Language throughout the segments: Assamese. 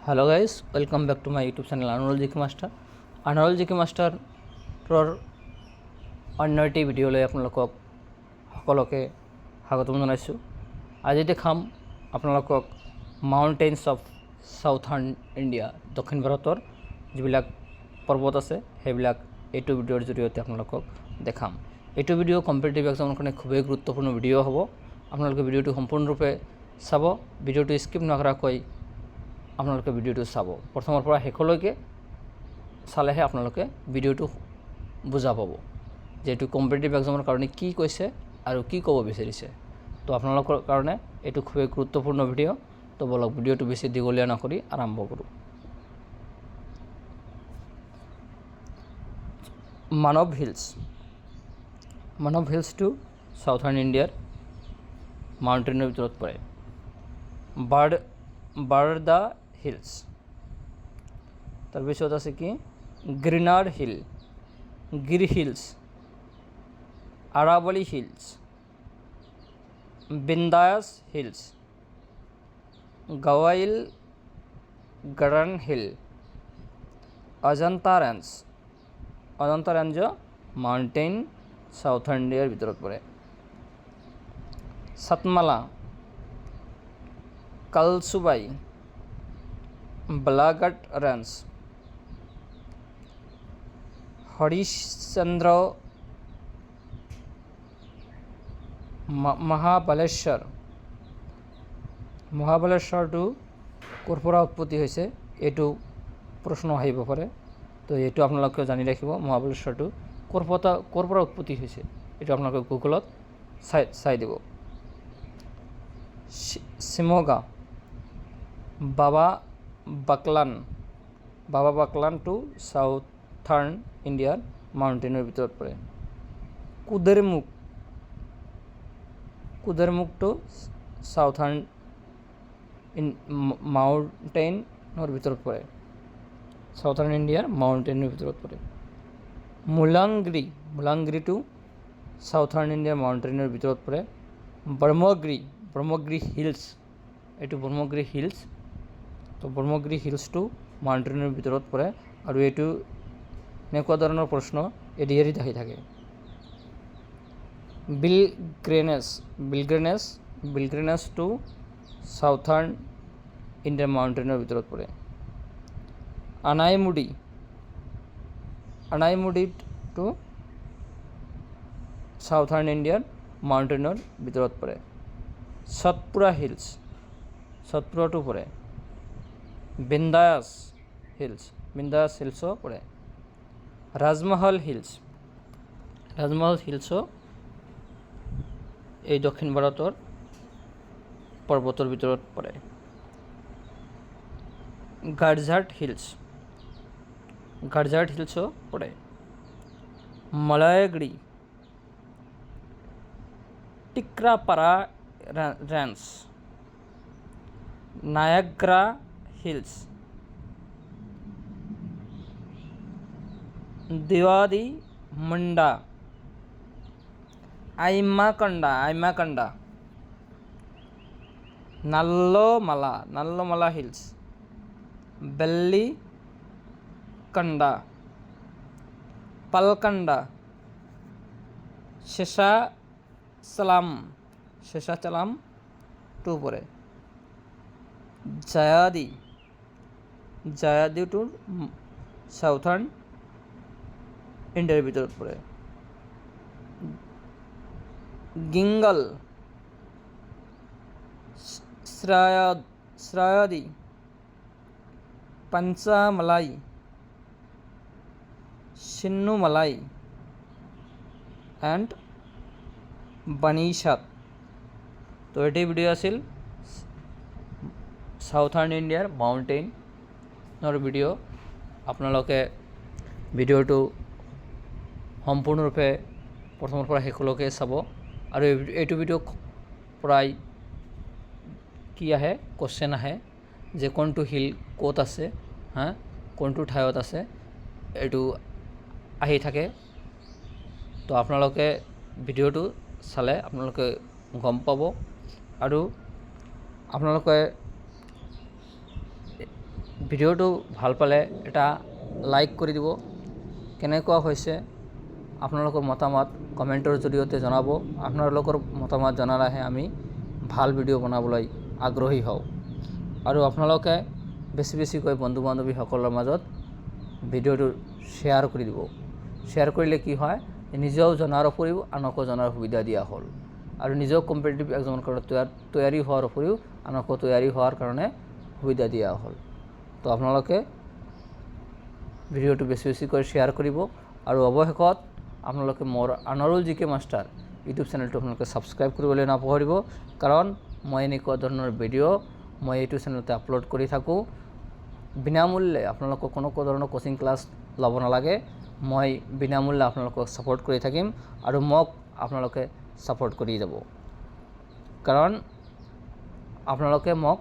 Hello guys, welcome back to my YouTube channel अनुरोल জিকে মাষ্টাৰ। अनुरोल জিকে মাষ্টাৰৰ অন্য এটি ভিডিঅ'লৈ আপোনালোকক সকলোকে স্বাগতম জনাইছোঁ। আজি দেখাম আপোনালোকক মাউণ্টেইনছ অফ সাউথাৰ্ণ ইণ্ডিয়া, দক্ষিণ ভাৰতৰ যিবিলাক পৰ্বত আছে সেইবিলাক এইটো ভিডিঅ'ৰ জৰিয়তে আপোনালোকক দেখাম। এইটো ভিডিঅ' কম্পিটিটিভ এক্সামৰ কাৰণে খুবেই গুৰুত্বপূৰ্ণ ভিডিঅ' হ'ব। আপোনালোকে ভিডিঅ'টো সম্পূৰ্ণৰূপে চাব, ভিডিঅ'টো স্কিপ নকৰাকৈ আপোনালোকে ভিডিঅ'টো চাব। প্ৰথমৰ পৰা শেষলৈকে চালেহে আপোনালোকে ভিডিঅ'টো বুজা পাব যে এইটো কম্পিটিটিভ এক্সামৰ কাৰণে কি কৈছে আৰু কি ক'ব বিচাৰিছে। তো আপোনালোকৰ কাৰণে এইটো খুবেই গুৰুত্বপূৰ্ণ ভিডিঅ'। তো বলক ভিডিঅ'টো বেছি দীঘলীয়া নকৰি আৰম্ভ কৰোঁ। মানৱ হিলছটো সাউথাৰ্ণ ইণ্ডিয়াৰ মাউণ্টেইনৰ ভিতৰত পৰে। বাৰ্দা হিলছ, তাৰপিছত আছে কি গ্ৰিনাৰ Gir hills, Aravalli hills, Vindhya hills, গাৱাইল গৰণ hill, Ajanta range mountain southern ইণ্ডিয়াৰ ভিতৰত পৰে। সাতমালা, কালসুবাই, বালাঘাট ৰেঞ্জ, হৰিশ্চন্দ্ৰ, মহাবালেশ্বৰটো ক'ৰ পৰা উৎপত্তি হৈছে এইটো প্ৰশ্ন আহিব পাৰে। তো এইটো আপোনালোকে জানি ৰাখিব, মহাবালেশ্বৰটো ক'ৰ পৰা উৎপত্তি হৈছে এইটো আপোনালোকে গুগলত চাই দিব। শিমোগা, বাবা বাকলানটো সাউথাৰ্ণ ইণ্ডিয়াৰ মাউণ্টেইনৰ ভিতৰত পৰে। কুদেৰমুখটো সাউথাৰ্ণ মাউণ্টেইনৰ ভিতৰত পৰে, সাউথাৰ্ণ ইণ্ডিয়াৰ মাউণ্টেইনৰ ভিতৰত পৰে। মুলাংগিৰিটো সাউথাৰ্ণ ইণ্ডিয়াৰ মাউণ্টেইনৰ ভিতৰত পৰে। ব্ৰহ্মগিৰি হিলছ, এইটো ব্ৰহ্মগিৰি হিলছ। তো ব্ৰহ্মগিৰি হিলছটো মাউণ্টেইনৰ ভিতৰত পৰে আৰু এইটো এনেকুৱা ধৰণৰ প্ৰশ্ন এৰি আহি থাকে। বিলগ্ৰেনেছটো সাউথাৰ্ণ ইণ্ডিয়াৰ মাউণ্টেইনৰ ভিতৰত পৰে। আনাইমুডিটো সাউথাৰ্ণ ইণ্ডিয়াৰ মাউণ্টেইনৰ ভিতৰত পৰে। সতপুৰাটো পৰে। বিন্দাছ হিলছো পৰে। ৰাজমহল হিলছো এই দক্ষিণ ভাৰতৰ পৰ্বতৰ ভিতৰত পৰে। গাৰ্জাৰ্ট হিলছো পৰে। মলয়গিৰি, টিক্ৰাপাৰা ৰেঞ্জ, নায়াগ্ৰা হিলছ, দেৱাদি মুণ্ডা, আইমাকণ্ডা, নাল্লমালা হিলছ, বেল্লিকণ্ডা, পালকাণ্ডা, শেষাচলামটো পৰে। জায়াদিটো সাউথাৰ্ণ ইণ্ডিয়াৰ ভিতৰত পৰে। গিংগল, শ্ৰায়দি, পঞ্চমালাই, চিন্নুমালাই এণ্ড বানিসাত। তো এটি ভিডিঅ' আছিল সাউথাৰ্ণ ইণ্ডিয়াৰ মাউণ্টেইনৰ ভিডিঅ'। আপোনালোকে ভিডিঅ'টো সম্পূৰ্ণৰূপে প্ৰথমৰ পৰা শেষলৈকে চাব আৰু এইটো ভিডিঅ' প্ৰায় কি আহে, কুৱেশ্যন আহে যে কোনটো হিল ক'ত আছে, কোনটো ঠাইত আছে, এইটো আহি থাকে। তো আপোনালোকে ভিডিঅ'টো চালে আপোনালোকে গম পাব আৰু আপোনালোকে ভিডিঅ'টো ভাল পালে এটা লাইক কৰি দিব। কেনেকুৱা হৈছে আপোনালোকৰ মতামত কমেণ্টৰ জৰিয়তে জনাব। আপোনালোকৰ মতামত জনালেহে আমি ভাল ভিডিঅ' বনাবলৈ আগ্ৰহী হওঁ। আৰু আপোনালোকে বেছিকৈ বন্ধু বান্ধৱীসকলৰ মাজত ভিডিঅ'টো শ্বেয়াৰ কৰি দিব। শ্বেয়াৰ কৰিলে কি হয়, নিজেও জনাৰ উপৰিও আনকো জনাৰ সুবিধা দিয়া হ'ল। আৰু নিজেও কম্পিটিটিভ এক্সামৰ কাৰণে তৈয়াৰী হোৱাৰ উপৰিও আনকো তৈয়াৰী হোৱাৰ কাৰণে সুবিধা দিয়া হ'ল। তো আপোনালোকে ভিডিঅ'টো বেছিকৈ শ্বেয়াৰ কৰিব। আৰু অৱশেষত আপোনালোকে মোৰ আনাৰুল জিকে মাষ্টাৰ ইউটিউব চেনেলটো আপোনালোকে ছাবস্ক্ৰাইব কৰিবলৈ নাপাহৰিব, কাৰণ মই এনেকুৱা ধৰণৰ ভিডিঅ' মই এইটো চেনেলতে আপলোড কৰি থাকোঁ। বিনামূল্যে আপোনালোকক কোনো ধৰণৰ কোচিং ক্লাছ ল'ব নালাগে। মই বিনামূল্যে আপোনালোকক ছাপোৰ্ট কৰি থাকিম আৰু মোক আপোনালোকে ছাপোৰ্ট কৰি যাব, কাৰণ আপোনালোকে মোক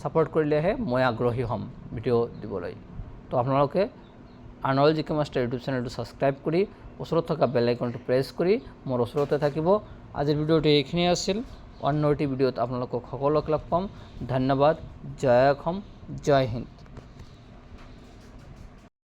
ছাপোৰ্ট কৰিলেহে মই আগ্ৰহী হ'ম ভিডিঅ' দিবলৈ। তো আপোনালোকে আনাৰুল জিকে মাষ্টাৰ ইউটিউব চেনেলটো ছাবস্ক্ৰাইব কৰি ওচৰত থকা বেল আইকনটো প্ৰেছ কৰি মোৰ ওচৰতে থাকিব। আজিৰ ভিডিঅ'টো এইখিনিয়ে আছিল। অন্য এটি ভিডিঅ'ত আপোনালোকক সকলোকে লগ পাম। ধন্যবাদ। জয় অসম, জয় হিন্দ।